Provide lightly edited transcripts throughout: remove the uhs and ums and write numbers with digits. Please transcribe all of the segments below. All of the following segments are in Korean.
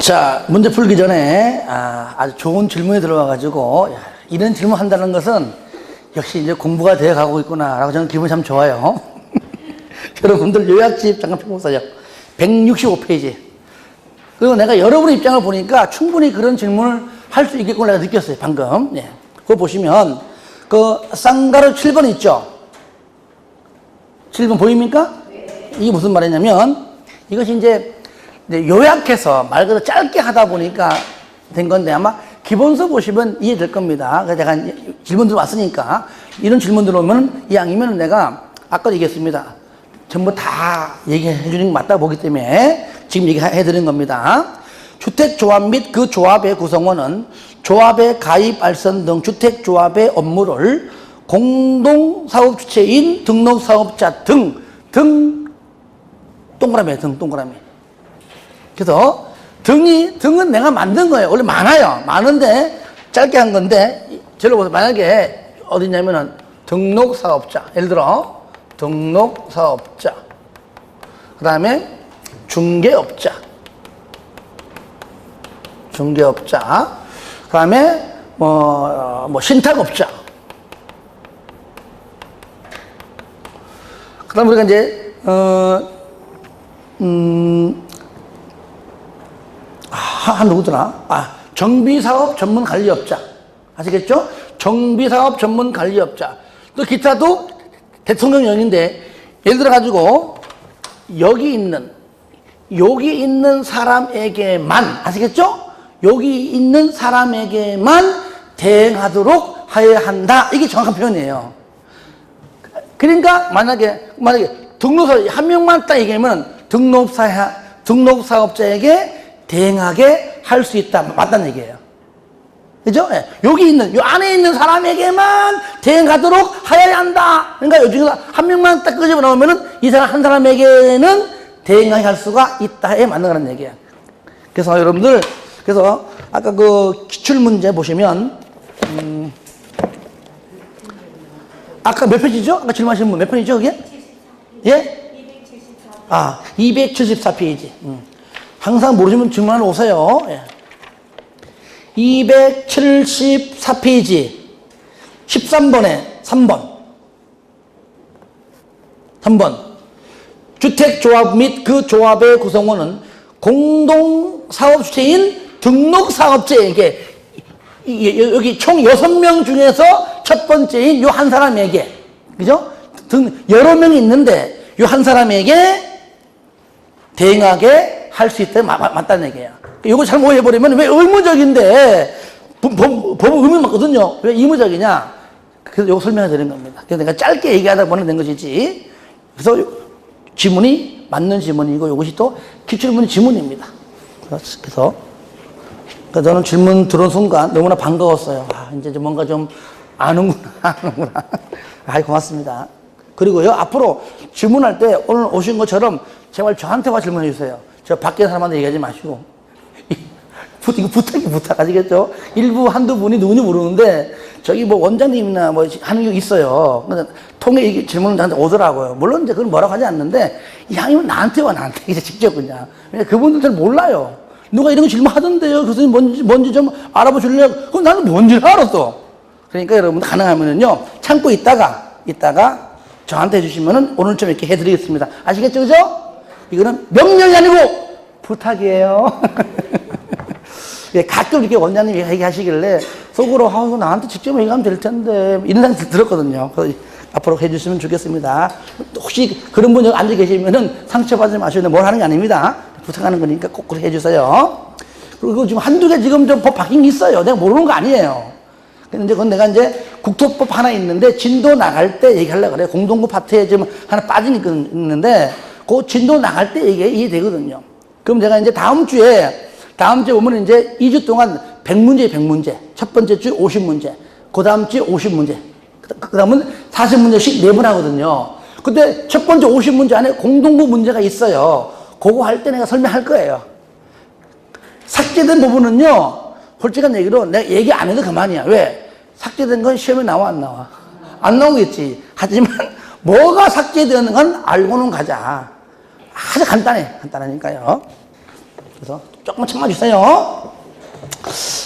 자, 문제 풀기 전에 아주 좋은 질문이 들어와가지고 이런 질문 한다는 것은 역시 이제 공부가 되어 가고 있구나라고 저는 기분이 참 좋아요. 여러분들 요약집 잠깐 펴보세요. 165페이지. 그리고 내가 여러분의 입장을 보니까 충분히 그런 질문을 할 수 있겠구나 내가 느꼈어요, 방금. 예. 그거 보시면 그 쌍가루 7번 있죠? 7번 보입니까? 이게 무슨 말이냐면 이것이 이제 요약해서 말 그대로 짧게 하다 보니까 된 건데 아마 기본서 보시면 이해될 겁니다. 그래서 제가 질문들 왔으니까 이런 질문들 오면 이왕이면 내가 아까 얘기했습니다. 전부 다 얘기해 주는 게 맞다 보기 때문에 지금 얘기해 드리는 겁니다. 주택조합 및 그 조합의 구성원은 조합의 가입, 알선 등 주택조합의 업무를 공동사업 주체인 등록사업자 등 동그라미에 동그라미. 그래서 등은 내가 만든 거예요. 원래 많아요. 많은데 짧게 한 건데 저를 보세요. 만약에 어디냐면은 등록사업자. 예를 들어 등록사업자. 그 다음에 중개업자. 그 다음에 신탁업자. 그 다음에 우리가 이제 누구더라? 정비사업 전문관리업자. 아시겠죠? 정비사업 전문관리업자. 또 기타도 대통령령인데, 예를 들어가지고, 여기 있는 사람에게만, 아시겠죠? 여기 있는 사람에게만 대행하도록 하여야 한다. 이게 정확한 표현이에요. 그러니까, 만약에 등록사업, 한 명만 딱 얘기하면 등록사업자에게 대행하게 할 수 있다. 맞다는 얘기예요. 그죠? 예. 여기 있는, 요 안에 있는 사람에게만 대행하도록 하여야 한다. 그러니까 요 중에서 한 명만 딱 끄집어 나오면은 이 사람 한 사람에게는 대행하게 할 수가 있다에 맞는 거라는 얘기예요. 그래서 여러분들, 그래서 아까 그 기출문제 보시면, 아까 몇 페이지죠? 아까 질문하신 분 몇 페이지죠, 그게? 예? 274페이지. 항상 모르시면 질문하러 오세요. 예. 274페이지 13번에 3번 주택조합 및 그 조합의 구성원은 공동사업주체인 등록사업자에게 여기 총 6명 중에서 첫 번째인 요 한 사람에게 그죠? 여러 명이 있는데 요 한 사람에게 대행하게 할 수 있다. 맞다는 얘기예요. 이거 잘못 해버리면 왜 의무적인데 법은 의무 맞거든요. 왜 의무적이냐? 그래서 이거 설명해 드리는 겁니다. 그래서 내가 짧게 얘기하다 보면 된 것이지. 그래서 지문이 맞는 지문이고 이것이 또 기출문 지문입니다. 그래서 저는 질문 들어온 순간 너무나 반가웠어요. 이제 뭔가 좀 아는구나. 고맙습니다. 그리고요, 앞으로 질문할 때 오늘 오신 것처럼 제발 저한테만 질문해 주세요. 저 밖에 사람한테 얘기하지 마시고. 이거 부탁 아시겠죠? 일부 한두 분이 누군지 모르는데 저기 뭐 원장님이나 뭐 하는 게 있어요. 근데 통해 질문을 저한테 오더라고요. 물론 이제 그건 뭐라고 하지 않는데 이왕이면 나한테 와, 나한테 이제 직접 그냥. 왜냐 그분들 잘 몰라요. 누가 이런 거 질문하던데요. 교수님 뭔지 좀 알아봐 줄래요? 그럼 나는 뭔지를 알았어. 그러니까 여러분들 가능하면은요, 참고 있다가 저한테 해주시면은 오늘 좀 이렇게 해드리겠습니다. 아시겠죠? 그죠? 이거는 명령이 아니고 부탁이에요. 가끔 이렇게 원장님이 얘기하시길래 속으로 나한테 직접 얘기하면 될 텐데 이런 생각이 들었거든요. 그래서 앞으로 해주시면 좋겠습니다. 혹시 그런 분 여기 앉아 계시면은 상처받지 마시고 뭘 하는 게 아닙니다. 부탁하는 거니까 꼭 그렇게 해주세요. 그리고 지금 한두 개 지금 좀 법 바뀐 게 있어요. 내가 모르는 거 아니에요. 근데 그건 내가 이제 국토법 하나 있는데 진도 나갈 때 얘기하려고 그래요. 공동구 파트에 지금 하나 빠진 게 있는데 그 진도 나갈 때 이게 이해되거든요. 그럼 제가 이제 다음 주에 오면 이제 2주 동안 100문제. 첫 번째 주 50문제. 그 다음 주에 50문제. 그 다음은 40문제씩 4번 하거든요. 근데 첫 번째 50문제 안에 공동구 문제가 있어요. 그거 할 때 내가 설명할 거예요. 삭제된 부분은요, 솔직한 얘기로 내가 얘기 안 해도 그만이야. 왜? 삭제된 건 시험에 나와, 안 나와? 안 나오겠지. 하지만 뭐가 삭제되는 건 알고는 가자. 아주 간단하니까요. 그래서 조금만 참아주세요.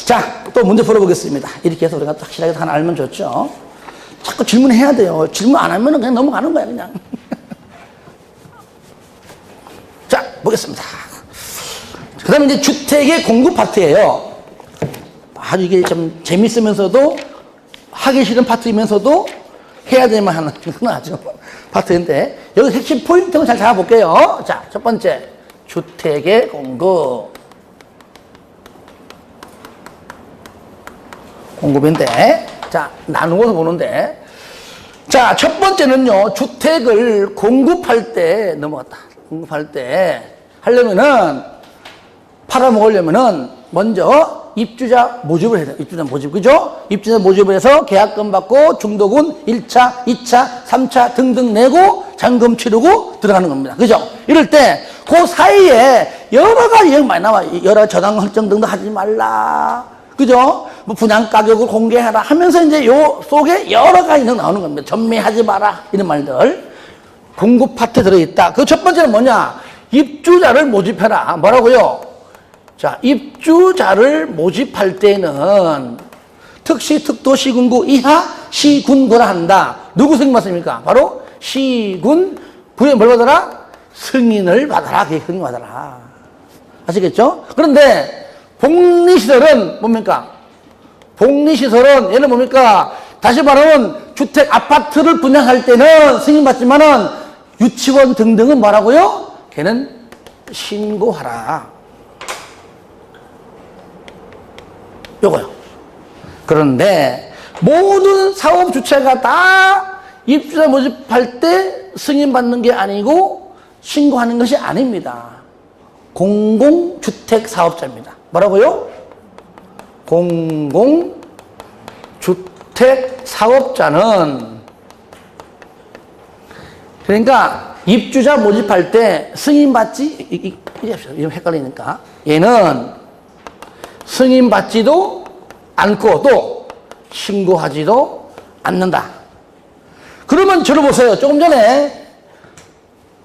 자, 또 문제 풀어보겠습니다. 이렇게 해서 우리가 확실하게 하나 알면 좋죠. 자꾸 질문해야 돼요. 질문 안 하면 그냥 넘어가는 거야, 그냥. 자, 보겠습니다. 그 다음에 이제 주택의 공급 파트예요. 아주 이게 좀 재밌으면서도 하기 싫은 파트이면서도 해야 될만 하는 그런 아주 파트인데, 여기 핵심 포인트는 잘 잡아볼게요. 자, 첫 번째. 주택의 공급인데, 자, 나누어서 보는데, 자, 첫 번째는요, 주택을 공급할 때, 넘어갔다. 공급할 때, 하려면은, 팔아먹으려면은, 먼저 입주자 모집을 해야 돼요. 입주자 모집, 그죠? 입주자 모집을 해서 계약금 받고 중도금 1차, 2차, 3차 등등 내고 잔금 치르고 들어가는 겁니다. 그죠? 이럴 때, 그 사이에 여러 가지 얘기 많이 나와. 여러 저당 설정 등등 하지 말라. 그죠? 뭐 분양 가격을 공개하라 하면서 이제 요 속에 여러 가지 나오는 겁니다. 전매하지 마라. 이런 말들. 공급 파트에 들어있다. 그 첫 번째는 뭐냐? 입주자를 모집해라. 뭐라고요? 자, 입주자를 모집할 때는 특시, 특도, 시군구 이하 시군구라 한다. 누구 승인 받습니까? 바로 시군 부에 뭘 받아라? 승인을 받아라. 그게 승인 받아라. 아시겠죠? 그런데 복리시설은 뭡니까? 복리시설은 얘는 뭡니까? 다시 말하면 주택 아파트를 분양할 때는 승인 받지만은 유치원 등등은 뭐라고요? 걔는 신고하라. 요거요. 그런데 모든 사업 주체가 다 입주자 모집할 때 승인 받는 게 아니고 신고하는 것이 아닙니다. 공공주택 사업자입니다. 뭐라고요? 공공주택 사업자는 그러니까 입주자 모집할 때 승인 받지 이게 헷갈리니까 얘는 승인 받지도 않고 또 신고하지도 않는다. 그러면 저를 보세요. 조금 전에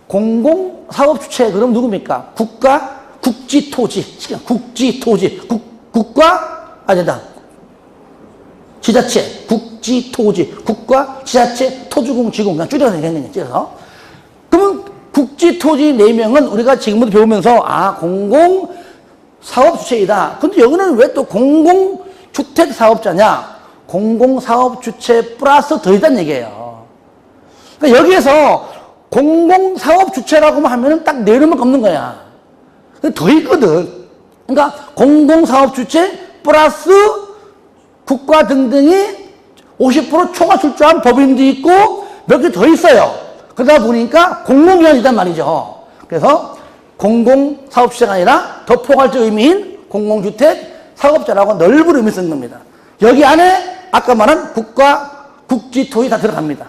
공공사업주체 그럼 누굽니까? 국가, 국지토지, 국지토지, 국가, 아니다. 지자체, 국지토지, 국가, 지자체, 토지공, 지공, 그냥 줄여서 되겠네요. 줄여서. 그러면 국지토지 4명은 우리가 지금부터 배우면서, 아, 공공사업주체이다. 근데 여기는 왜 또 공공주택사업자냐? 공공사업주체 플러스 더 있다는 얘기예요. 그러니까 여기에서 공공사업주체라고만 하면은 딱 4명만 없는 거야. 더 있거든. 그러니까 공공사업주체 플러스 국가 등등이 50% 초과 출조한 법인도 있고 몇 개 더 있어요. 그러다 보니까 공공기관이란 말이죠. 그래서 공공사업주체가 아니라 더 포괄적 의미인 공공주택 사업자라고 넓은 의미 쓰는 겁니다. 여기 안에 아까 말한 국가, 국지토지 다 들어갑니다.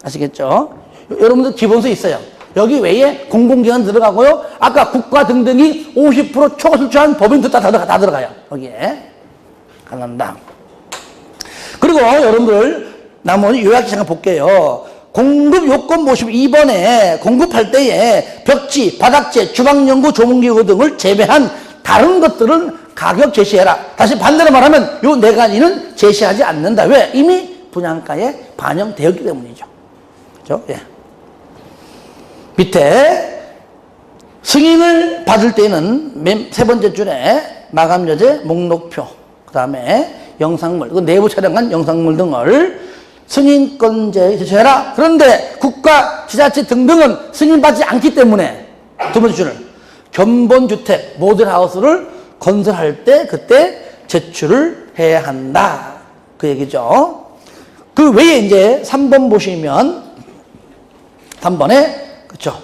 아시겠죠? 여러분들 기본서 있어요. 여기 외에 공공기관 들어가고요. 아까 국가 등등이 50% 초과 출조한 법인도 다 들어가요. 거기에. 감사합니다. 그리고 여러분들 나머지 요약시 잠깐 볼게요. 공급 요건 보시면 2번에 공급할 때에 벽지, 바닥재, 주방연구, 조문기구 등을 제외한 다른 것들은 가격 제시해라. 다시 반대로 말하면 요 4가지는 제시하지 않는다. 왜? 이미 분양가에 반영되었기 때문이죠. 그죠? 예. 밑에 승인을 받을 때는 맨 3번째 줄에 마감여제, 목록표, 그 다음에 영상물, 그 내부 촬영한 영상물 등을 승인권자에 제시해라. 그런데 국가, 지자체 등등은 승인받지 않기 때문에 두 번째 줄을 견본주택, 모델하우스를 건설할 때 그때 제출을 해야 한다. 그 얘기죠. 그 외에 이제 3번 보시면 3번에 그렇죠.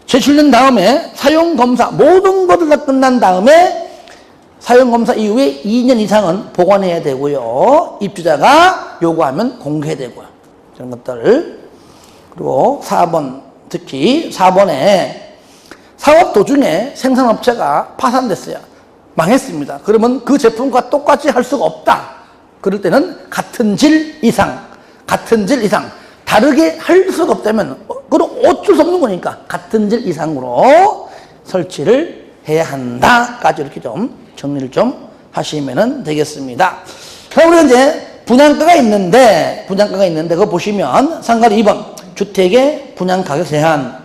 제출된 다음에 사용검사 모든 것을 다 끝난 다음에 사용검사 이후에 2년 이상은 보관해야 되고요. 입주자가 요구하면 공개해야 되고요. 이런 것들. 그리고 4번, 특히 4번에 사업 도중에 생산업체가 파산됐어요. 망했습니다. 그러면 그 제품과 똑같이 할 수가 없다. 그럴 때는 같은 질 이상, 다르게 할 수가 없다면, 그럼 어쩔 수 없는 거니까 같은 질 이상으로 설치를 해야 한다까지 이렇게 좀 정리를 좀 하시면 되겠습니다. 그럼 우리가 이제 분양가가 있는데 그거 보시면 상가리 2번 주택의 분양가격 제한.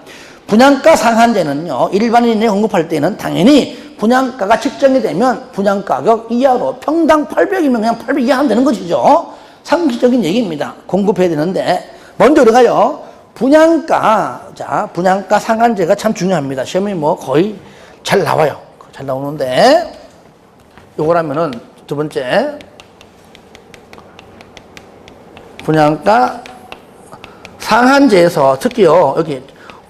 분양가 상한제는요, 일반인이 언급할 때는 당연히 분양가가 측정이 되면 분양가격 이하로 평당 800이면 그냥 800 이하 하면 되는 것이죠. 상식적인 얘기입니다. 공급해야 되는데, 먼저 우리가요, 분양가 상한제가 참 중요합니다. 시험이 뭐 거의 잘 나와요. 잘 나오는데, 요거라면은 두 번째, 분양가 상한제에서 특히요, 여기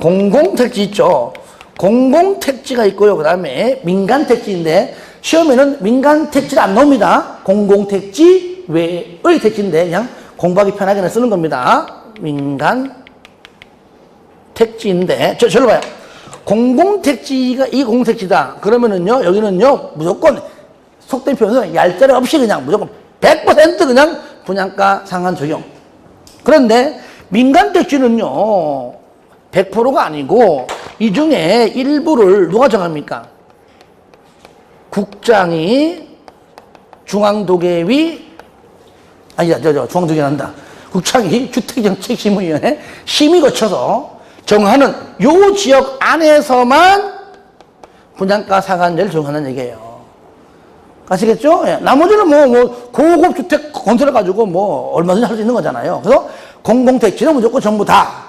공공택지 있죠. 공공택지가 있고요. 그 다음에 민간택지인데, 시험에는 민간택지를 안 나옵니다. 공공택지 외의 택지인데, 그냥 공부하기 편하게 쓰는 겁니다. 민간택지인데, 저로 봐요. 공공택지가 이 공공택지다. 그러면은요, 여기는요, 무조건 속된 표현은 얄짤이 없이 그냥 무조건 100% 그냥 분양가 상한 적용. 그런데 민간택지는요, 100%가 아니고 이 중에 일부를 누가 정합니까? 국장이 중앙도계위 중앙도계위 한다. 국장이 주택정책심의위원회 심의 거쳐서 정하는 요 지역 안에서만 분양가 상한제를 정하는 얘기예요. 아시겠죠? 예. 나머지는 고급 주택 건설해가지고 얼마든지 할 수 있는 거잖아요. 그래서 공공택지는 무조건 전부 다.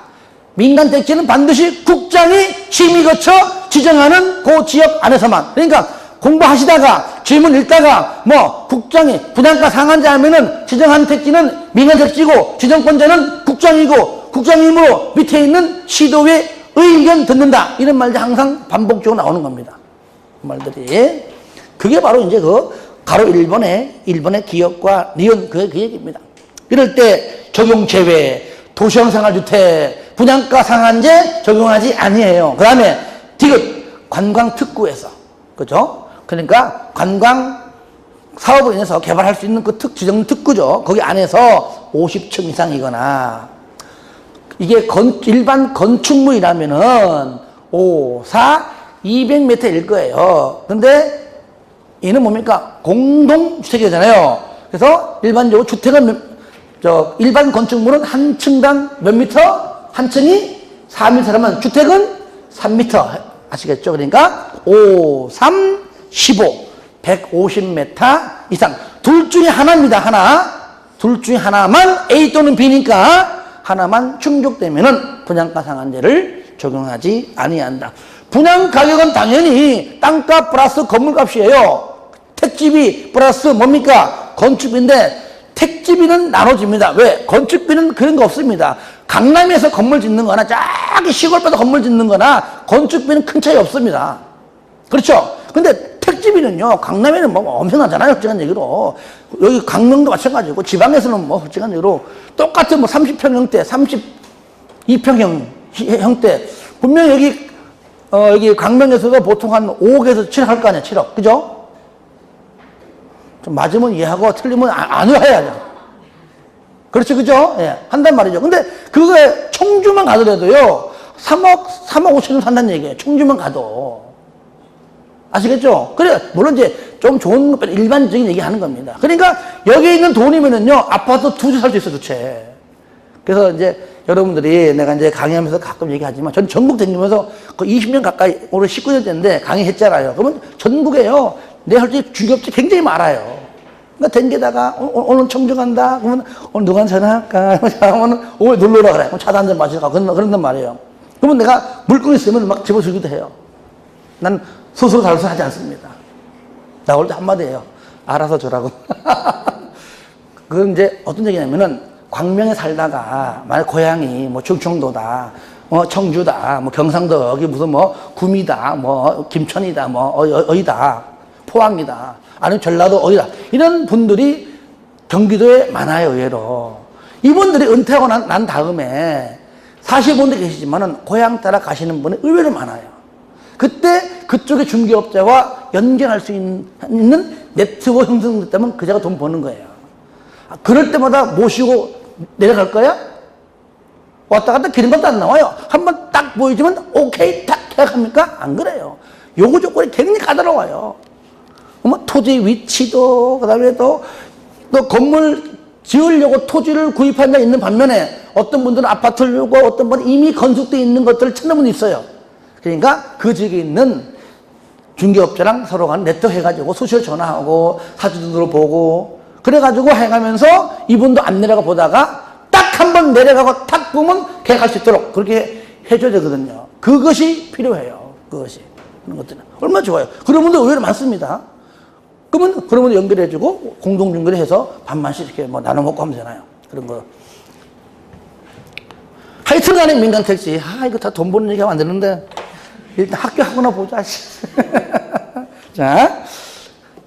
민간택지는 반드시 국장이 심의 거쳐 지정하는 그 지역 안에서만. 그러니까 공부하시다가 질문 읽다가 국장이 분양가 상한제 하면은 지정한 택지는 민간택지고 지정권자는 국장이고 국장이므로 밑에 있는 시도의 의견 듣는다. 이런 말들이 항상 반복적으로 나오는 겁니다. 그 말들이. 그게 바로 이제 가로 1번의 기업과 니은 그 얘기입니다. 이럴 때 적용 제외, 도시형 생활주택, 분양가 상한제 적용하지 아니에요. 그 다음에 디귿, 관광특구에서. 그죠? 그러니까 관광 사업으로 인해서 개발할 수 있는 그 지정 특구죠. 거기 안에서 50층 이상이거나, 이게 일반 건축물이라면은 5, 4, 200m일 거예요. 근데 얘는 뭡니까? 공동주택이잖아요. 그래서 일반적으로 주택은 일반 건축물은 한 층당 몇 미터? 한 층이 4m라면 주택은 3m. 아시겠죠? 그러니까 5, 3, 15, 150m 이상. 둘 중에 하나입니다. 둘 중에 하나만 A 또는 B니까 하나만 충족되면은 분양가 상한제를 적용하지 아니한다. 분양 가격은 당연히 땅값 플러스 건물값이에요. 택지비 플러스 뭡니까? 건축비인데 택지비는 나눠집니다. 왜? 건축비는 그런 거 없습니다. 강남에서 건물 짓는 거나 저기 시골에서 건물 짓는 거나 건축비는 큰 차이 없습니다. 그렇죠? 근데 택지비는요, 강남에는 엄청나잖아요. 솔직한 얘기로. 여기 강릉도 마찬가지고, 지방에서는 솔직한 얘기로 똑같은 30평 형대, 32평 형대. 분명히 여기 강릉에서도 보통 한 5억에서 7억 할 거 아니야, 7억. 그죠? 좀 맞으면 이해하고 틀리면 안 해야죠. 그렇죠, 그죠? 예, 한단 말이죠. 근데 그거에 청주만 가더라도요, 3억 5천 원 산다는 얘기예요. 청주만 가도. 아시겠죠? 그래, 물론 이제 좀 좋은 것, 일반적인 얘기 하는 겁니다. 그러니까 여기 있는 돈이면은요, 아파트 2채 살 수 있어, 2채. 그래서 이제 여러분들이 내가 이제 강의하면서 가끔 얘기하지만 전 전국 다니면서 그 20년 가까이, 올해 19년째인데 강의했잖아요. 그러면 전국에요, 내 솔직히 중개업체 굉장히 많아요. 그러니까 댕기다가 오늘 청주 간다? 그러면 오늘 누가 전화할까? 오늘 놀러 오라 그래. 그럼 차도 한잔 마시러 가고 그런단 말이에요. 그러면 내가 물건 있으면 막 집어주기도 해요. 난 스스로 달수 하지 않습니다. 나올 때 한마디 해요. 알아서 줘라고. 그건 이제 어떤 얘기냐면은 광명에 살다가 만약 고향이 충청도다, 청주다, 경상도 여기 무슨 구미다, 김천이다, 어디다, 포항이다, 아니면 전라도 어디다, 이런 분들이 경기도에 많아요. 의외로 이분들이 은퇴하고 난 다음에 사실 분들 계시지만은 고향 따라 가시는 분이 의외로 많아요. 그때 그쪽의 중개업자와 연결할 수 있는 네트워크 형성됐다면 그자가 돈 버는 거예요. 그럴 때마다 모시고 내려갈 거야? 왔다 갔다 기름값도 안 나와요. 한번 딱 보여주면 오케이 딱 계약합니까? 안 그래요. 요구 조건이 굉장히 까다로워요. 토지 위치도, 그 다음에 또 건물 지으려고 토지를 구입한 데 있는 반면에 어떤 분들은 아파트를 주고 어떤 분은 이미 건축되어 있는 것들을 찾는 분이 있어요. 그러니까 그 지역에 있는 중개업자랑 서로 간 네트워크 해가지고 수시로 전화하고 사진도 들어보고 그래가지고 해가면서 이분도 안 내려가 보다가 딱 한 번 내려가고 탁 보면 계약할 수 있도록 그렇게 해줘야 되거든요. 그것이 필요해요. 그것이. 그런 것들은. 얼마나 좋아요. 그런 분들 의외로 많습니다. 그러면 연결해주고 공동중개를 해서 반반씩 이렇게 뭐 나눠 먹고 하면 되나요? 그런 거. 하여튼 간에 민간택지. 이거 다 돈 버는 얘기하면 안 되는데. 일단 학교 하거나 보자. 자.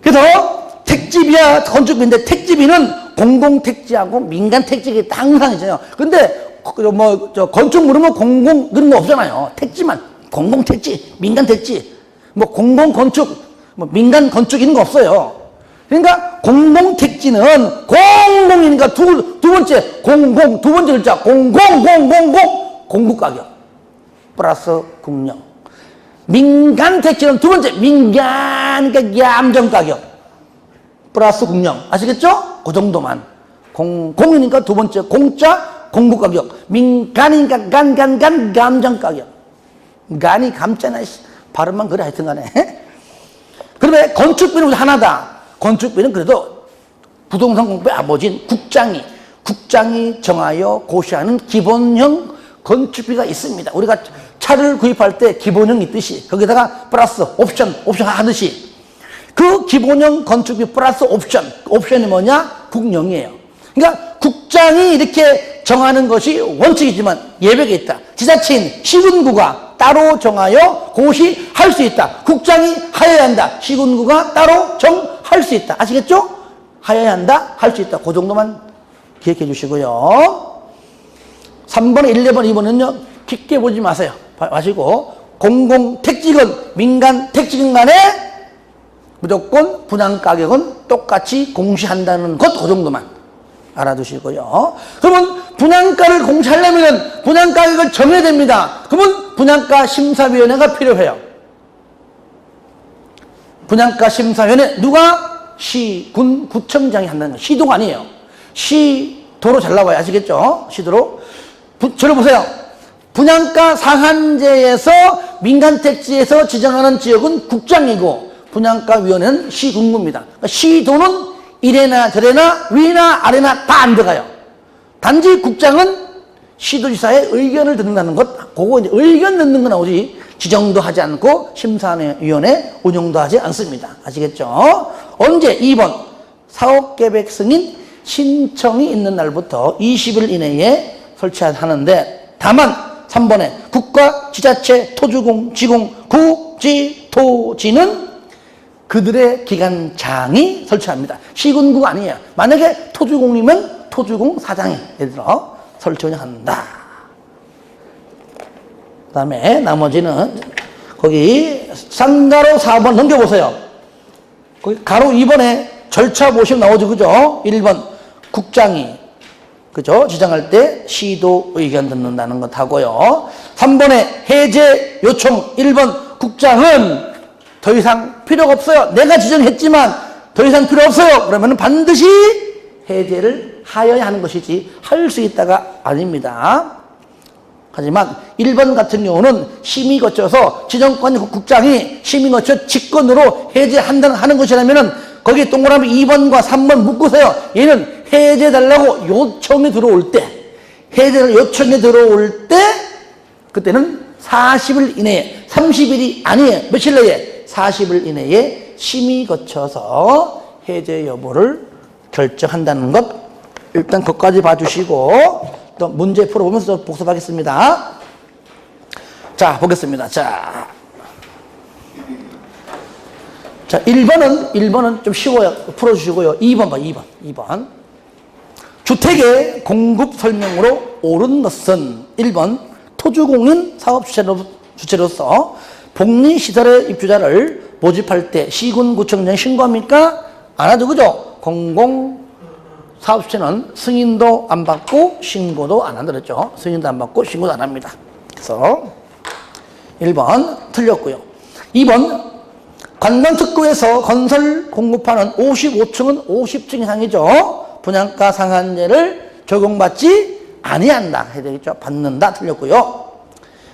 그래서 택지비야 건축비인데 택지비는 공공택지하고 민간택지가 항상 있잖아요. 근데 건축 물으면 공공 그런 거 없잖아요. 택지만. 공공택지, 민간택지. 공공건축, 민간 건축 이런 거 없어요. 그러니까 공공택지는 공공이니까 두 번째 공공 두 번째 글자 공국가격 플러스 국력. 민간택지는 두 번째 민간 그러니까 얌전가격 플러스 국력. 아시겠죠? 그 정도만. 공이니까 두 번째 공짜 공국가격. 민간이니까 감정가격. 간이 감잖아. 발음만 그래 하여튼 간에. 그러면 건축비는 하나다. 건축비는 그래도 부동산 공부의 아버지인 국장이 정하여 고시하는 기본형 건축비가 있습니다. 우리가 차를 구입할 때 기본형이 있듯이 거기다가 플러스 옵션 하듯이 그 기본형 건축비 플러스 옵션이 뭐냐? 국령이에요. 그러니까 국장이 이렇게 정하는 것이 원칙이지만 예외가 있다. 지자체인 시군구가 따로 정하여 고시할 수 있다. 국장이 하여야 한다. 시군구가 따로 정할 수 있다. 아시겠죠? 하여야 한다. 할 수 있다. 그 정도만 기억해 주시고요. 3번, 1, 2번, 2번은요. 깊게 보지 마시고 공공택지건 민간택지건 간에 무조건 분양가격은 똑같이 공시한다는 것 그 정도만 알아두시고요. 그러면 분양가를 공시하려면 분양가격을 정해야 됩니다. 그러면 분양가 심사위원회가 필요해요. 분양가 심사위원회 누가? 구청장이 한다는 거예요. 시도가 아니에요. 시도로 잘 나와요. 아시겠죠? 시도로. 저를 보세요. 분양가 상한제에서 민간택지에서 지정하는 지역은 국장이고 분양가위원회는 시군구입니다. 그러니까 시도는 이래나 저래나 위나 아래나 다 안 들어가요. 단지 국장은 시도지사의 의견을 듣는다는 것, 그거 이제 의견 듣는 건 나오지 지정도 하지 않고 심사위원회 운영도 하지 않습니다. 아시겠죠? 언제? 2번 사업계획 승인 신청이 있는 날부터 20일 이내에 설치하는데 다만 3번에 국가, 지자체, 토주공, 지공, 국지, 토지는 그들의 기관장이 설치합니다. 시군구가 아니에요. 만약에 토주공이면 토주공 사장이 예를 들어 설치 운영한다. 그 다음에 나머지는 거기 쌍가로 4번 넘겨보세요. 거기 가로 2번에 절차 보시면 나오죠. 그죠? 1번 국장이 그죠? 지정할 때 시도 의견 듣는다는 것 하고요. 3번에 해제 요청 1번 국장은 더 이상 필요가 없어요. 내가 지정했지만 더 이상 필요 없어요. 그러면 반드시 해제를 하여야 하는 것이지 할 수 있다가 아닙니다. 하지만 1번 같은 경우는 심의 거쳐서 지정권 국장이 심의 거쳐 직권으로 해제하는 것이라면 거기에 동그라미 2번과 3번 묶으세요. 얘는 해제해달라고 요청이 들어올 때 해제를 요청이 들어올 때 그때는 40일 이내에 30일이 아니에요. 며칠 내에 40일 이내에 심의 거쳐서 해제 여부를 결정한다는 것 일단 그것까지 봐주시고 또 문제 풀어보면서 복습하겠습니다. 자 보겠습니다. 자 1번은 좀 쉬워요. 풀어주시고요. 2번 봐. 2번 주택의 공급 설명으로 옳은 것은 1번 토주공인 사업 주체로서 복리시설의 입주자를 모집할 때 시군구청장에 신고합니까? 안 하죠. 그죠? 공공사업주체는 승인도 안 받고 신고도 안 한다 그랬죠. 승인도 안 받고 신고도 안 합니다. 그래서 1번 틀렸고요. 2번 관광특구에서 건설 공급하는 55층은 50층 이상이죠. 분양가 상한제를 적용받지 아니한다 해야 되겠죠. 받는다 틀렸고요.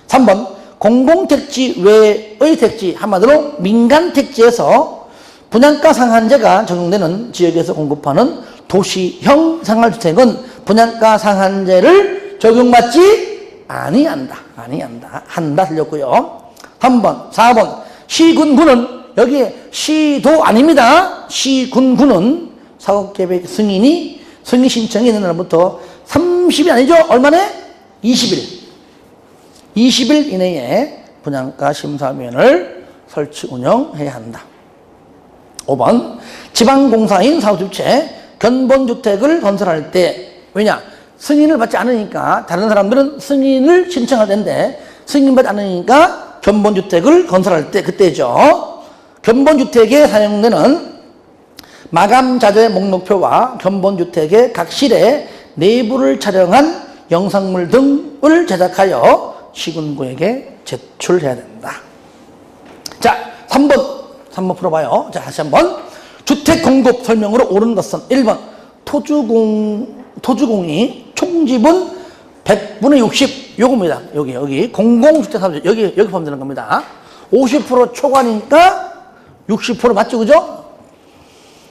3번 공공택지 외의 택지, 한마디로 민간택지에서 분양가 상한제가 적용되는 지역에서 공급하는 도시형 생활주택은 분양가 상한제를 적용받지 아니한다. 한다 틀렸고요. 3번, 4번 시군구는 여기 시도 아닙니다. 시군구는 사업계획 승인 신청이 있는 날부터 30일 아니죠? 얼마네? 20일. 20일 이내에 분양가 심사위원을 설치 운영해야 한다. 5번 지방공사인 사업주체 견본주택을 건설할 때, 왜냐? 승인을 받지 않으니까 다른 사람들은 승인을 신청할 텐데 승인받지 않으니까 견본주택을 건설할 때 그때죠. 견본주택에 사용되는 마감자재 목록표와 견본주택의 각 실의 내부를 촬영한 영상물 등을 제작하여 시군구에게 제출해야 된다. 자, 3번 풀어봐요. 자, 다시 한번. 주택 공급 설명으로 옳은 것은 1번 토주공이 총지분 100분의 60 요겁니다. 여기 공공주택 사업자 여기 포함되는 겁니다. 50% 초과니까 60% 맞죠, 그죠?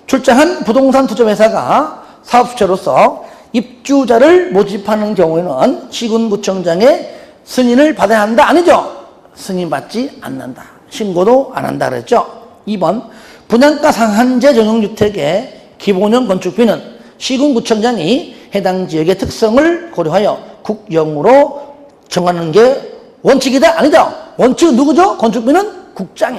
출자한 부동산 투자회사가 사업주체로서 입주자를 모집하는 경우에는 시군구청장의 승인을 받아야 한다, 아니죠? 승인받지 않는다. 신고도 안 한다 그랬죠? 2번 분양가 상한제 적용주택의 기본형 건축비는 시군구청장이 해당 지역의 특성을 고려하여 국영으로 정하는 게 원칙이다, 아니죠? 원칙은 누구죠? 건축비는 국장이.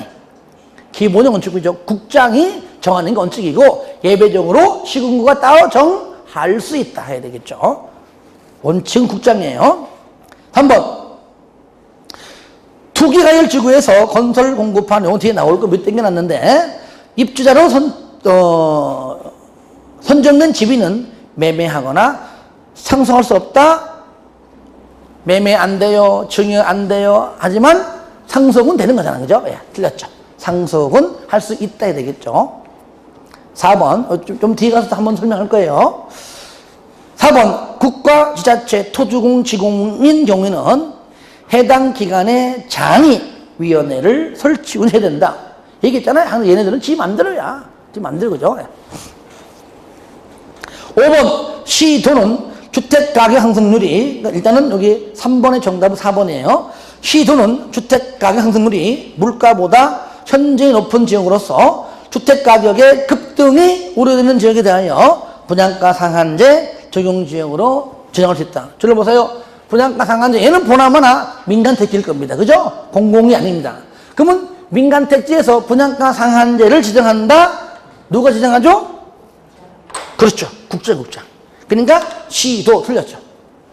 기본형 건축비죠. 국장이 정하는 게 원칙이고 예외적으로 시군구가 따로 정할 수 있다 해야 되겠죠. 원칙은 국장이에요. 3번 투기가열지구에서 건설 공급한 요 뒤에 나올 거 몇 땡겨놨는데 입주자로 선정된 집인은 매매하거나 상속할 수 없다. 매매 안 돼요. 증여 안 돼요. 하지만 상속은 되는 거잖아. 그죠? 예, 틀렸죠. 상속은 할 수 있다 해야 되겠죠. 4번 좀 뒤에 가서 한번 설명할 거예요. 4번 국가, 지자체, 토주공, 지공인 경우에는 해당 기관의 장의위원회를 설치 운영해야 된다. 얘기했잖아요. 항상 얘네들은 지 만들어야. 지 만들고죠. 5번 시도는 주택가격 상승률이, 일단은 여기 3번의 정답은 4번이에요. 시도는 주택가격 상승률이 물가보다 현저히 높은 지역으로서 주택가격의 급등이 우려되는 지역에 대하여 분양가 상한제 적용 지역으로 지정할 수 있다. 저를 보세요. 분양가 상한제, 얘는 보나마나 민간 택지일 겁니다. 그죠? 공공이 아닙니다. 그러면 민간 택지에서 분양가 상한제를 지정한다? 누가 지정하죠? 그렇죠. 국장. 그러니까 시도 틀렸죠.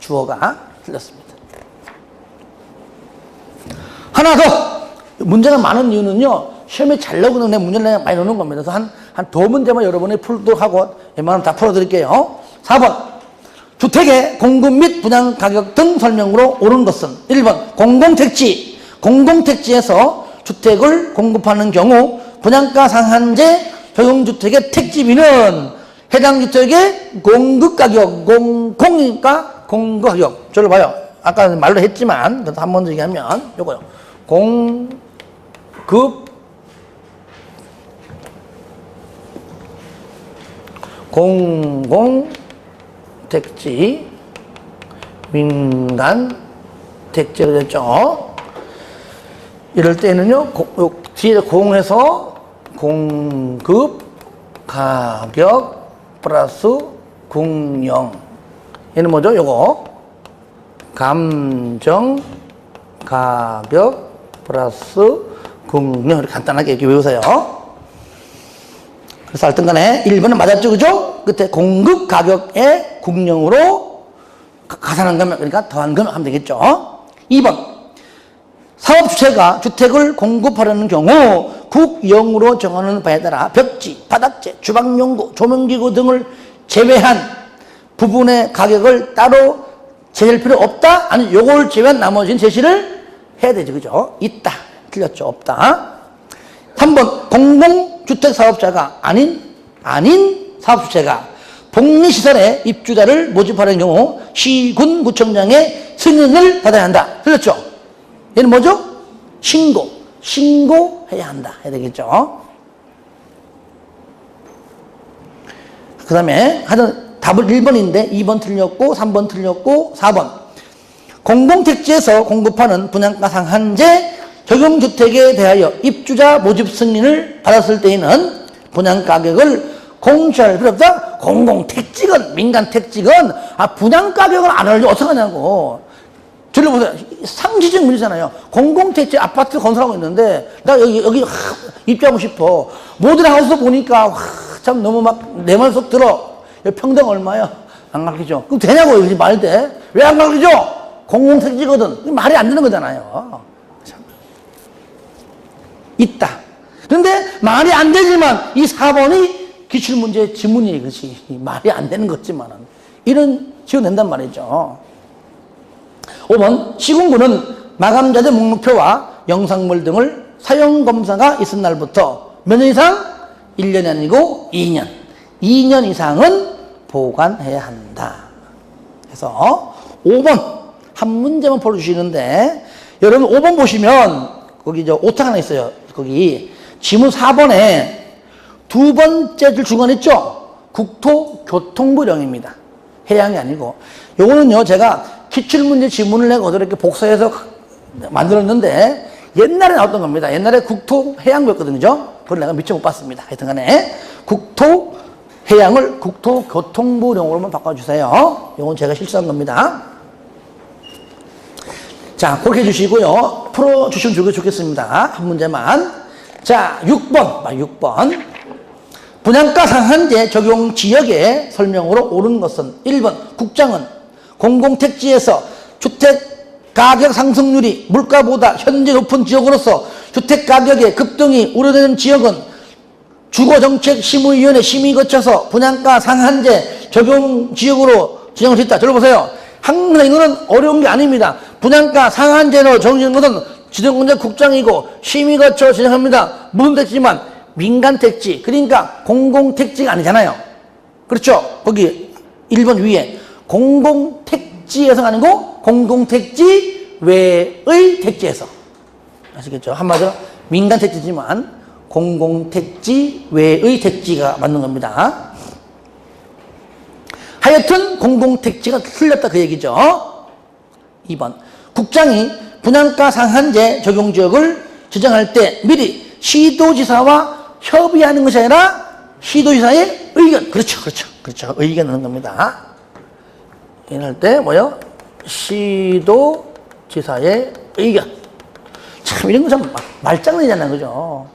주어가 틀렸습니다. 하나 더. 문제가 많은 이유는요, 시험에 잘 나오는 내 문제를 많이 넣는 겁니다. 그래서 한 두 문제만 여러분이 풀도록 하고 웬만하면 다 풀어드릴게요. 4번. 주택의 공급 및 분양 가격 등 설명으로 옳은 것은 1번 공공택지에서 주택을 공급하는 경우 분양가 상한제 적용주택의 택지비는 해당 주택의 공급가격, 공이니까 공급가격. 저를 봐요. 아까 말로 했지만 한 번 더 얘기하면 요거요. 공공택지, 민간택지가 됐죠. 이럴 때는요, 뒤에 공해서 공급, 가격, 플러스 공영. 얘는 뭐죠? 요거. 감정, 가격, 플러스 공영. 이렇게 간단하게 이렇게 외우세요. 그래서 하여튼 간에 1번은 맞았죠, 그죠? 끝에 공급 가격에 국영으로 가산한 금액, 그러니까 더한 금액 하면 되겠죠. 2번. 사업주체가 주택을 공급하려는 경우 국영으로 정하는 바에 따라 벽지, 바닥재, 주방용구, 조명기구 등을 제외한 부분의 가격을 따로 제시할 필요 없다? 아니, 요걸 제외한 나머지는 제시를 해야 되죠, 그죠? 있다. 틀렸죠, 없다. 한번 공공주택 사업자가 아닌 사업주체가 복리시설에 입주자를 모집하는 경우 시군 구청장의 승인을 받아야 한다. 틀렸죠? 얘는 뭐죠? 신고해야 한다. 해야 되겠죠? 그 다음에 하여튼 답을 1번인데 2번 틀렸고 3번 틀렸고 4번 공공택지에서 공급하는 분양가 상한제 적용주택에 대하여 입주자 모집 승인을 받았을 때에는 분양가격을 공시할 필요 없다. 공공택지건 민간택지건 분양가격을 안 알려 어떡하냐고. 저를 보세요. 상식적 문제잖아요. 공공택지 아파트 건설하고 있는데 나 여기 입주하고 싶어. 모든 하우스 보니까 참 너무 막 내 말 속 들어. 평당 얼마야? 안 가르치죠. 그럼 되냐고 이러지 말 때. 왜 안 가르치죠? 공공택지거든. 말이 안 되는 거잖아요. 참. 있다. 그런데 말이 안 되지만 이 4번이 기출문제 지문이에요. 그렇지. 말이 안 되는 거지만은. 이런 지어낸단 말이죠. 5번 시군구는 마감자재 목록표와 영상물 등을 사용검사가 있은 날부터 몇 년 이상? 1년이 아니고 2년. 2년 이상은 보관해야 한다. 그래서 5번 한 문제만 풀어주시는데 여러분 5번 보시면 거기 오타 하나 있어요. 거기 지문 4번에 두 번째 줄 중간 있죠? 국토교통부령입니다. 해양이 아니고. 요거는요, 제가 기출문제 지문을 내고 이렇게 복사해서 만들었는데, 옛날에 나왔던 겁니다. 옛날에 국토해양부였거든요. 그걸 내가 미처 못 봤습니다. 하여튼 간에, 국토해양을 국토교통부령으로만 바꿔주세요. 요건 제가 실수한 겁니다. 자, 그렇게 해주시고요. 풀어주시면 좋겠습니다. 한 문제만. 자, 6번. 분양가 상한제 적용 지역의 설명으로 옳은 것은 1번 국장은 공공택지에서 주택 가격 상승률이 물가보다 현재 높은 지역으로서 주택 가격의 급등이 우려되는 지역은 주거정책심의위원회 심의 거쳐서 분양가 상한제 적용 지역으로 지정할 수 있다. 들어보세요. 항상 이거는 어려운 게 아닙니다. 분양가 상한제로 정해진 것은 지정권자 국장이고 심의 거쳐 지정합니다. 무슨 택지만 민간택지, 그러니까 공공택지가 아니잖아요. 그렇죠? 거기 1번 위에 공공택지에서가 아니고 공공택지 외의 택지에서. 아시겠죠? 한마디로 민간택지지만 공공택지 외의 택지가 맞는 겁니다. 하여튼 공공택지가 틀렸다 그 얘기죠. 2번 국장이 분양가 상한제 적용지역을 지정할 때 미리 시도지사와 협의하는 것이 아니라 시도지사의 의견. 그렇죠. 의견 넣는 겁니다. 이럴 때 뭐요? 시도지사의 의견. 참 이런 거 참 말장난이잖아요. 그죠?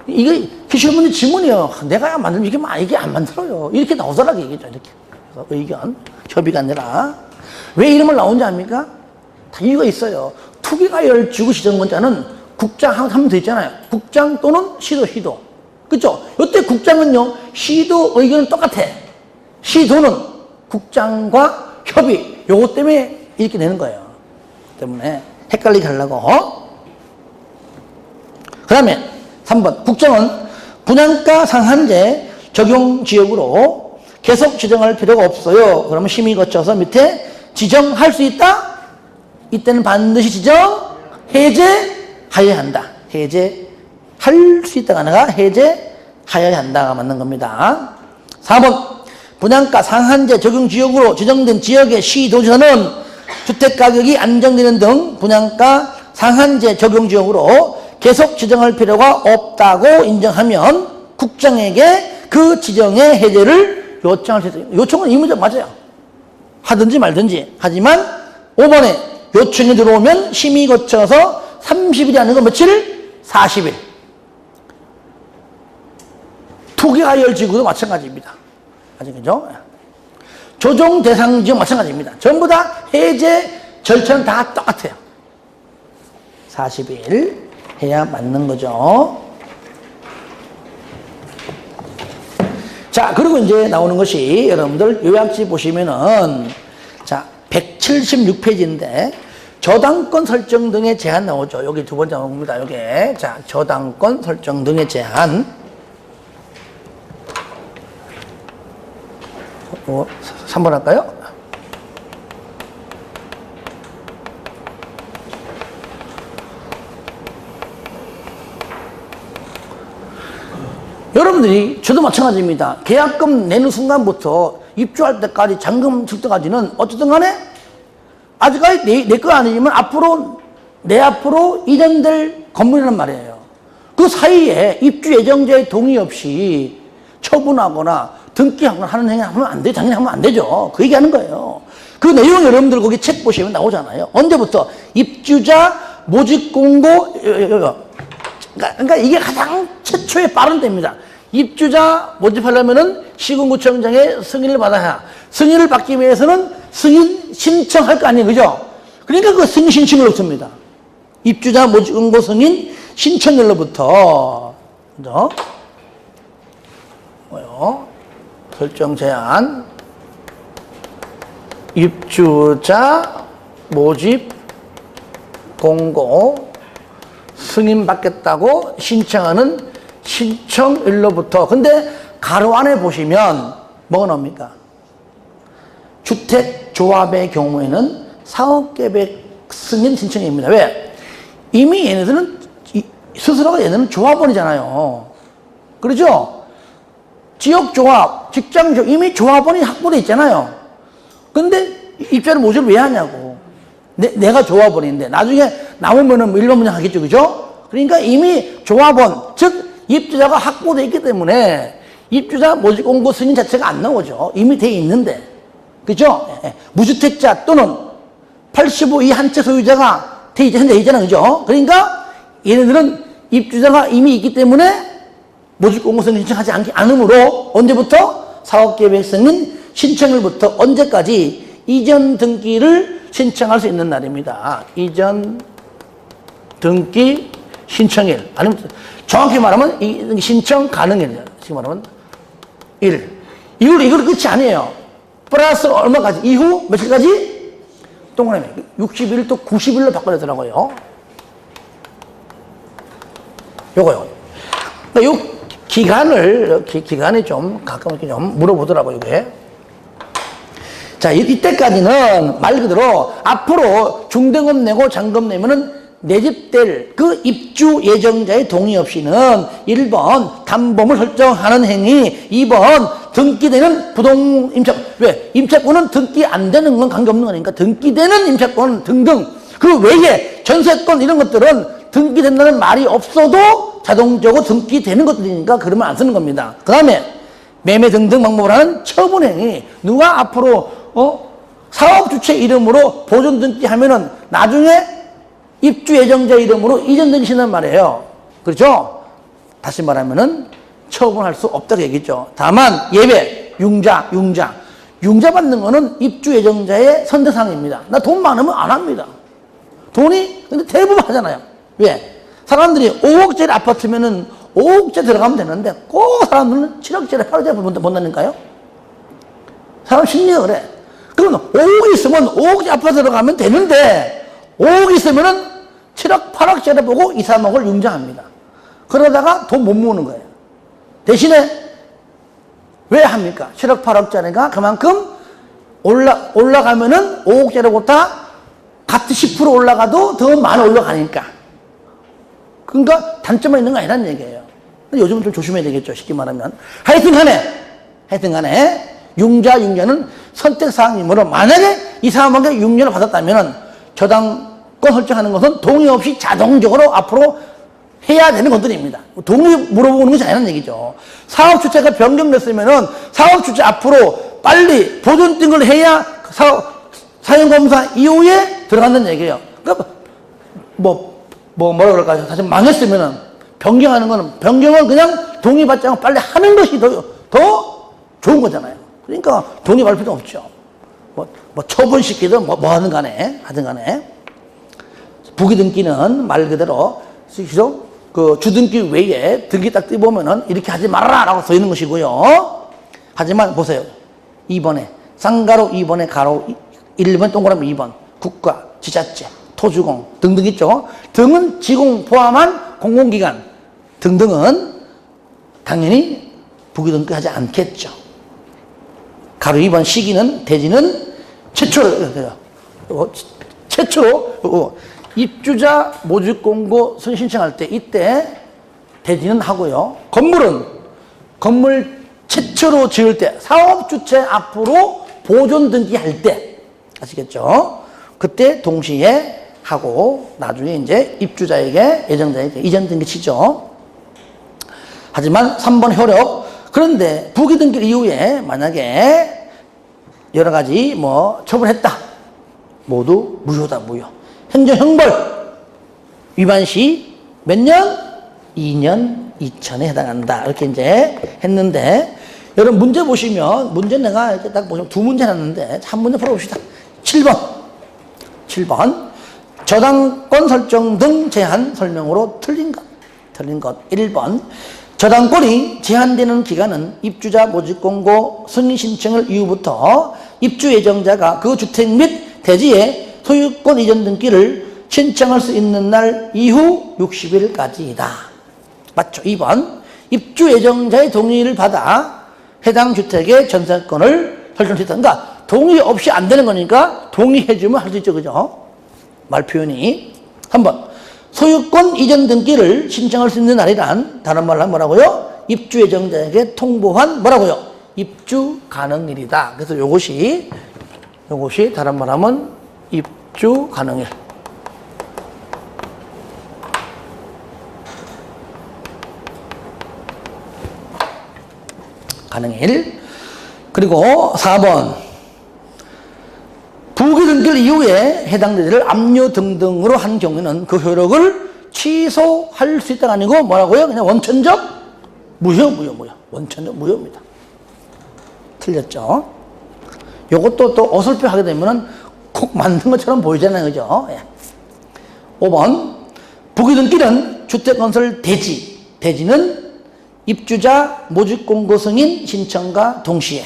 이게 기출문제 지문이요. 내가 만들면 이게 안 만들어요. 이렇게 나오더라고 얘기죠. 이렇게. 그래서 의견, 협의가 아니라. 왜 이름을 나온지 압니까? 다 이유가 있어요. 투기가열 지구 지정권자는 국장 하면 돼 있잖아요. 국장 또는 시도. 그렇죠? 이때 국장은요, 시도 의견은 똑같아. 시도는 국장과 협의. 요거 때문에 이렇게 되는 거예요. 때문에 헷갈리게 하려고. 그 다음에 3번 국장은 분양가 상한제 적용 지역으로 계속 지정할 필요가 없어요. 그러면 심의 거쳐서 밑에 지정할 수 있다? 이때는 반드시 지정, 해제하여야 한다. 해제할 수 있다가 아니라 해제하여야 한다가 맞는 겁니다. 4번 분양가 상한제 적용 지역으로 지정된 지역의 시도지사는 주택가격이 안정되는 등 분양가 상한제 적용 지역으로 계속 지정할 필요가 없다고 인정하면 국장에게 그 지정의 해제를 요청할 수 있다. 요청은 이 문제 맞아요. 하든지 말든지. 하지만 5번에 요청이 들어오면 심의 거쳐서 30일이 아닌 건 며칠? 40일. 투기가열지구도 마찬가지입니다. 아시겠죠? 조정 대상 지역 마찬가지입니다. 전부 다 해제 절차는 다 똑같아요. 40일 해야 맞는 거죠. 자, 그리고 이제 나오는 것이 여러분들 요약지 보시면은 자, 176페이지인데 저당권 설정 등의 제한 나오죠. 여기 두 번째 나옵니다. 여기. 자, 저당권 설정 등의 제한. 3번 할까요? 여러분들이 저도 마찬가지입니다. 계약금 내는 순간부터 입주할 때까지 잔금 칠 때까지는 어쨌든 간에 아직까지 내 거 아니지만 내 앞으로 이전될 건물이란 말이에요. 그 사이에 입주 예정자의 동의 없이 처분하거나 등기하거나 하는 행위 하면 안 돼. 당연히 하면 안 되죠. 그 얘기하는 거예요. 그 내용 여러분들 거기 책 보시면 나오잖아요. 언제부터? 입주자 모집 공고, 그러니까 이게 가장 최초의 빠른 때입니다. 입주자 모집하려면은 시군구청장의 승인을 받아야, 승인을 받기 위해서는 승인 신청할 거 아니에요. 그죠? 그러니까 그 승인 신청을 넣습니다. 입주자 모집 공고 승인 신청일로부터, 그죠? 뭐요? 설정 제한, 입주자 모집 공고 승인 받겠다고 신청하는 신청일로부터. 근데 가로 안에 보시면 뭐가 나옵니까? 주택조합의 경우에는 사업계획 승인 신청입니다. 왜? 이미 얘네들은 스스로가 얘네는 조합원이잖아요. 그렇죠? 지역조합, 직장조합, 이미 조합원이 확보돼 있잖아요. 근데 입주자를 모집을 왜 하냐고. 내가 조합원인데 나중에 남으면은 일반 분양 하겠죠. 그죠? 그러니까 이미 조합원, 즉 입주자가 확보돼 있기 때문에 입주자 모집 공고 승인 자체가 안 나오죠. 이미 돼 있는데. 그죠? 무주택자 또는 85 이 한 채 소유자가 현재 있잖아요. 그죠? 그러니까 얘네들은 입주자가 이미 있기 때문에 모집 공고 승인 신청하지 않으므로 언제부터? 사업계획 승인 신청일부터 언제까지? 이전 등기를 신청할 수 있는 날입니다. 이전 등기 신청일. 아니면 정확히 말하면 이 신청 가능일. 지금 말하면 1. 이걸 끝이 아니에요. 플러스 얼마까지? 이후 며칠까지? 동그라미. 60일 또 90일로 바꿔내더라고요. 요거요. 요 기간이 좀 가끔 이렇게 좀 물어보더라고요, 이게. 자, 이때까지는 말 그대로 앞으로 중등금 내고 잔금 내면은 내집될 그 입주 예정자의 동의 없이는 1번 담보물 설정하는 행위, 2번 등기되는 부동 임차, 왜? 임차권은 등기 안 되는 건 관계없는 거니까 등기되는 임차권 등등 그 외에 전세권 이런 것들은 등기된다는 말이 없어도 자동적으로 등기되는 것들이니까 그러면 안 쓰는 겁니다. 그 다음에 매매 등등 방법을 하는 처분행위, 누가 앞으로 사업주체 이름으로 보존 등기하면은 나중에 입주 예정자 이름으로 이전 등기신단 말이에요. 그렇죠? 다시 말하면은 처분할 수 없다고 얘기했죠. 다만 예외, 융자 받는 거는 입주 예정자의 선택사항입니다. 나 돈 많으면 안 합니다. 돈이 근데 대부분 하잖아요. 왜? 사람들이 5억짜리 아파트면은 5억짜리 들어가면 되는데 꼭 사람들은 7억짜리 8억짜리 본다니까요. 사람 심리가 그래. 그러면 5억 있으면 5억짜리 아파트 들어가면 되는데 5억 있으면은 7억 8억짜리 보고 2, 3억을 융자합니다. 그러다가 돈 못 모으는 거예요. 대신에 왜 합니까? 7억 8억짜리가 그만큼 올라가면은 5억짜리보다 같이 10% 올라가도 더 많이 올라가니까. 그러니까 단점만 있는 거 아니라는 얘기예요. 근데 요즘은 좀 조심해야 되겠죠. 쉽게 말하면. 하여튼 간에 융자는 선택사항이므로 만약에 이 사람에게 융자를 받았다면 저당권 설정하는 것은 동의 없이 자동적으로 앞으로 해야 되는 것들입니다. 동의 물어보는 것이 아니라는 얘기죠. 사업주체가 변경됐으면은 사업주체 앞으로 빨리 보존등을 해야 사용검사 이후에 들어간다는 얘기예요. 그러니까 뭐라 그럴까요? 사실 망했으면은 변경은 그냥 동의받지 않고 빨리 하는 것이 더 좋은 거잖아요. 그러니까 동의받을 필요 없죠. 처분시키든 하든 간에. 부기등기는 말 그대로 그 주등기 외에 등기 딱 띄보면은 이렇게 하지 말아라 라고 써 있는 것이고요. 하지만 보세요. 2번에 쌍가로 2번에 가로 1번 동그라미 2번 국가, 지자체, 토지공 등등 있죠. 등은 지공 포함한 공공기관 등등은 당연히 부기등기 하지 않겠죠. 가로 2번 시기는 대지는 최초로 입주자 모집 공고 신청할 때 이때 대지는 하고요. 건물 최초로 지을 때 사업주체 앞으로 보존 등기할 때 아시겠죠? 그때 동시에 하고 나중에 이제 입주자에게 예정자에게 이전 등기 치죠. 하지만 3번 효력 그런데 부기 등기 이후에 만약에 여러 가지 뭐 처분했다 모두 무효다 무효. 행정형벌 위반 시 몇 년? 2년 2천에 해당한다. 이렇게 이제 했는데 여러분 문제 보시면 문제 내가 이렇게 딱 보시면 두 문제 놨는데 한 문제 풀어봅시다. 7번 저당권 설정 등 제한 설명으로 틀린 것 1번 저당권이 제한되는 기간은 입주자 모집 공고 승인 신청을 이후부터 입주 예정자가 그 주택 및 대지의 소유권 이전 등기를 신청할 수 있는 날 이후 60일까지이다. 맞죠? 2번 입주 예정자의 동의를 받아 해당 주택의 전세권을 설정할 수 있다. 그러니까 동의 없이 안 되는 거니까 동의해주면 할 수 있죠. 그죠? 말 표현이. 3번 소유권 이전 등기를 신청할 수 있는 날이란 다른 말로 하면 뭐라고요? 입주 예정자에게 통보한 뭐라고요? 입주 가능일이다. 그래서 요것이 다른 말로 하면 입주 가능일. 가능일. 그리고 4번 부기 등기일 이후에 해당 대지를 압류 등등으로 한 경우에는 그 효력을 취소할 수 있다가 아니고 뭐라고요? 그냥 원천적 무효. 원천적 무효입니다. 틀렸죠? 요것도 또 어설프 하게 되면은 콕 만든 것처럼 보이잖아요. 그죠? 예. 5번 부기 등기는 주택건설 대지는 입주자 모집공고 승인 신청과 동시에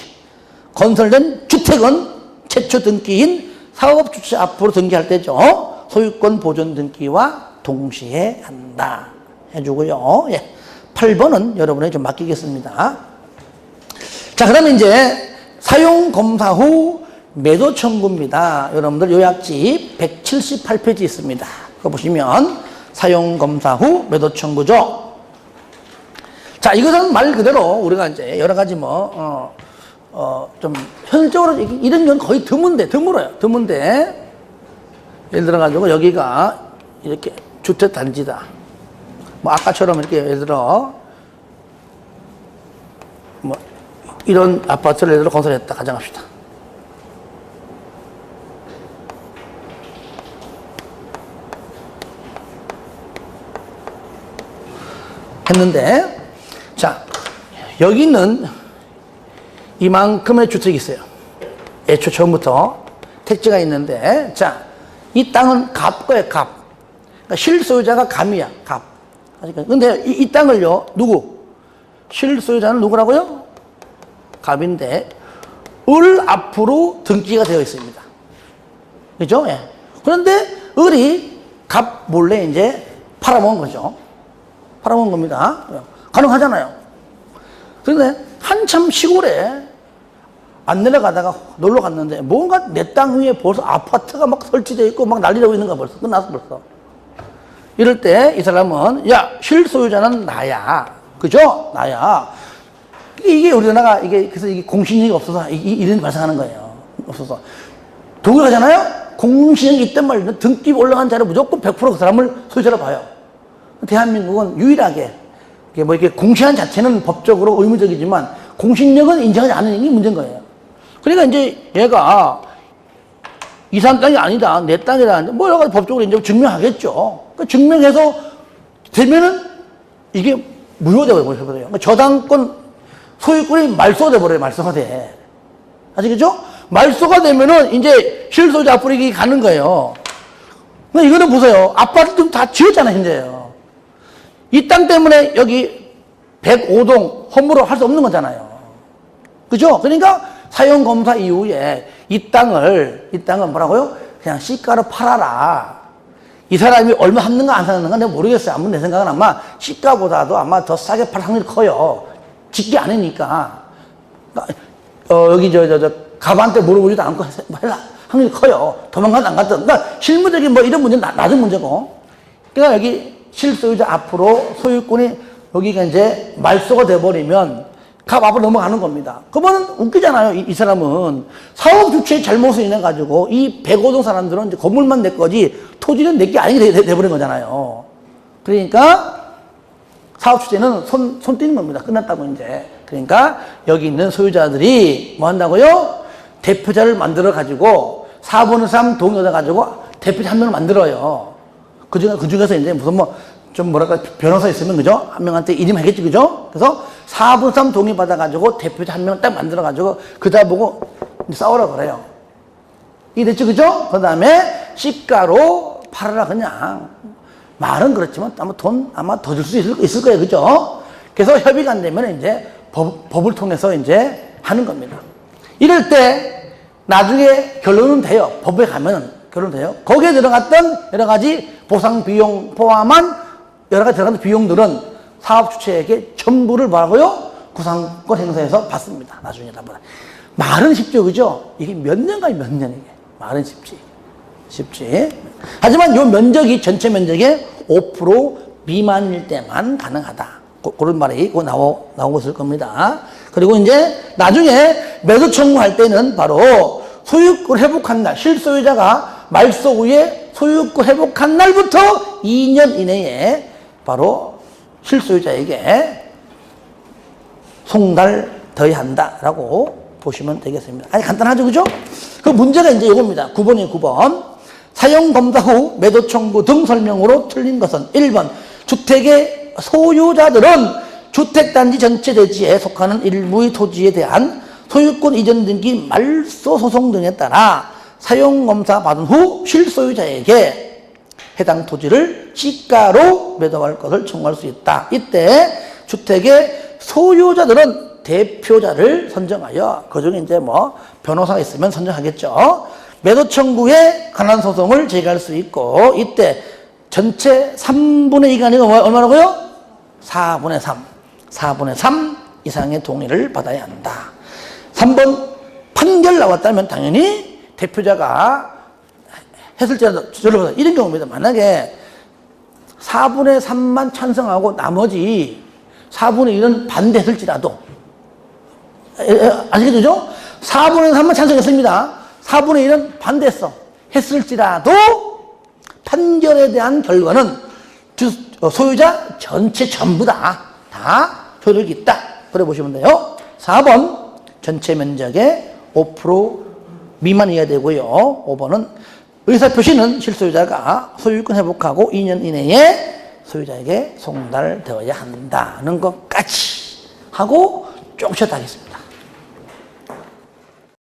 건설된 주택은 최초 등기인 사업주체 앞으로 등기할 때죠. 소유권 보존 등기와 동시에 한다. 해주고요. 예. 8번은 여러분에게 좀 맡기겠습니다. 자, 그러면 이제 사용검사 후 매도 청구입니다. 여러분들 요약집 178페이지 있습니다. 그거 보시면 사용검사 후 매도 청구죠. 자, 이것은 말 그대로 우리가 이제 여러 가지 좀 현실적으로 이런 건 거의 드문데 예를 들어가지고 여기가 이렇게 주택단지다. 뭐 아까처럼 이렇게 예를 들어 뭐 이런 아파트를 예를 들어 건설했다 가정합시다. 했는데 자 여기는 이만큼의 주택이 있어요. 애초 처음부터 택지가 있는데 자 이 땅은 갑거예요. 갑. 그러니까 실소유자가 갑이야. 갑. 근데 이 땅을요 누구? 실소유자는 누구라고요? 갑인데 을 앞으로 등기가 되어 있습니다. 그죠? 예. 그런데 을이 갑 몰래 이제 팔아먹은 거죠. 팔아먹은 겁니다. 가능하잖아요. 그런데 한참 시골에 안 내려가다가 놀러 갔는데 뭔가 내 땅 위에 벌써 아파트가 막 설치되어 있고 막 난리나고 있는 거야. 벌써 끝났어 벌써. 이럴 때 이 사람은 야 실소유자는 나야. 그죠? 나야. 이게 우리나라가 그래서 이게 공신력이 없어서 이런 발생하는 거예요. 없어서. 독일 가잖아요? 공신력이 있단 말이에요. 등기 올라간 자를 무조건 100% 그 사람을 소유자로 봐요. 대한민국은 유일하게 뭐 이렇게 공시한 자체는 법적으로 의무적이지만 공신력은 인정하지 않는 게 문제인 거예요. 그러니까 이제 얘가 이 사람 땅이 아니다, 내 땅이다, 뭐 여러 가지 법적으로 이제 증명하겠죠. 그 증명해서 되면은 이게 무효되어 버려요. 그러니까 저당권 소유권이 말소가 돼버려요. 말소가 돼. 아시겠죠? 말소가 되면은 이제 실소유자 앞으로 이게 가는 거예요. 근데 이거는 보세요. 아파트 다 지었잖아요, 현재요. 이 땅 때문에 여기 105동 허물어 할 수 없는 거잖아요. 그죠? 그러니까 사용검사 이후에 이 땅을 뭐라고요? 그냥 시가로 팔아라. 이 사람이 얼마 샀는가 안 샀는가 내가 모르겠어요. 아무튼 내 생각은 아마 시가보다도 아마 더 싸게 팔 확률이 커요. 직계 아니니까. 여기 가방한테 물어보지도 않고 해라. 확률이 커요. 도망가도 안 갔다. 그러니까 실무적인 뭐 이런 문제는 낮은 문제고. 그러니까 여기 실소유자 앞으로 소유권이 여기가 이제 말소가 돼버리면 갑 앞으로 넘어가는 겁니다. 그러면 웃기잖아요. 이 사람은 사업 주체의 잘못을 인해 가지고 이 105동 사람들은 이제 건물만 내 거지 토지는 내 게 아니게 돼버린 거잖아요. 그러니까 사업 주체는 손 띄는 겁니다. 끝났다고 이제. 그러니까 여기 있는 소유자들이 뭐 한다고요? 대표자를 만들어 가지고 4분의 3 동의받아 가지고 대표자 한 명을 만들어요. 그 중에서 이제 무슨 좀 뭐랄까 변호사 있으면 그죠? 한 명한테 이름 하겠지 그죠? 그래서 4분의 3 동의 받아가지고 대표자 한 명 딱 만들어가지고 그다 보고 싸우라 그래요. 이랬죠 그죠? 그 다음에 시가로 팔아라 그냥. 말은 그렇지만 아마 더 줄 수 있을 거예요 그죠? 그래서 협의가 안 되면 이제 법을 통해서 이제 하는 겁니다. 이럴 때 나중에 결론은 돼요. 법에 가면은 결론 돼요. 거기에 들어갔던 여러 가지 보상 비용 포함한 여러 가지 들어가는 비용들은 사업 주체에게 전부를 뭐라고요? 구상권 행사해서 받습니다. 나중에 다 받아. 말은 쉽죠, 그죠? 이게 몇 년간이 몇 년, 이게. 말은 쉽지. 하지만 이 면적이 전체 면적의 5% 미만일 때만 가능하다. 그런 말이 나오고 있을 겁니다. 그리고 이제 나중에 매도 청구할 때는 바로 소유권 회복한 날, 실소유자가 말소 후에 소유권 회복한 날부터 2년 이내에 바로 실소유자에게 송달되어야 한다라고 보시면 되겠습니다. 아주 간단하죠, 그죠? 그 문제가 이제 이겁니다. 9번이에요, 9번. 사용검사 후 매도 청구 등 설명으로 틀린 것은 1번. 주택의 소유자들은 주택단지 전체 대지에 속하는 일부의 토지에 대한 소유권 이전 등기 말소 소송 등에 따라 사용검사 받은 후 실소유자에게 해당 토지를 시가로 매도할 것을 청구할 수 있다. 이때 주택의 소유자들은 대표자를 선정하여 그중에 이제 뭐 변호사가 있으면 선정하겠죠. 매도 청구에 관한 소송을 제기할 수 있고 이때 전체 3분의 2가 아니고 얼마라고요? 4분의 3. 4분의 3 이상의 동의를 받아야 한다. 3번 판결 나왔다면 당연히 대표자가 했을지라도 여러분 이런 경우입니다. 만약에 4분의 3만 찬성하고 나머지 4분의 1은 반대했을지라도 아시겠죠? 4분의 3만 찬성했습니다. 4분의 1은 반대했을지라도 판결에 대한 결과는 소유자 전체 전부 다 효력이 있다. 그래 보시면 돼요. 4번 전체 면적의 5% 미만이어야 되고요. 5번은 의사표시는 실소유자가 소유권 회복하고 2년 이내에 소유자에게 송달되어야 한다는 것까지 하고 조금 쉬었다 하겠습니다.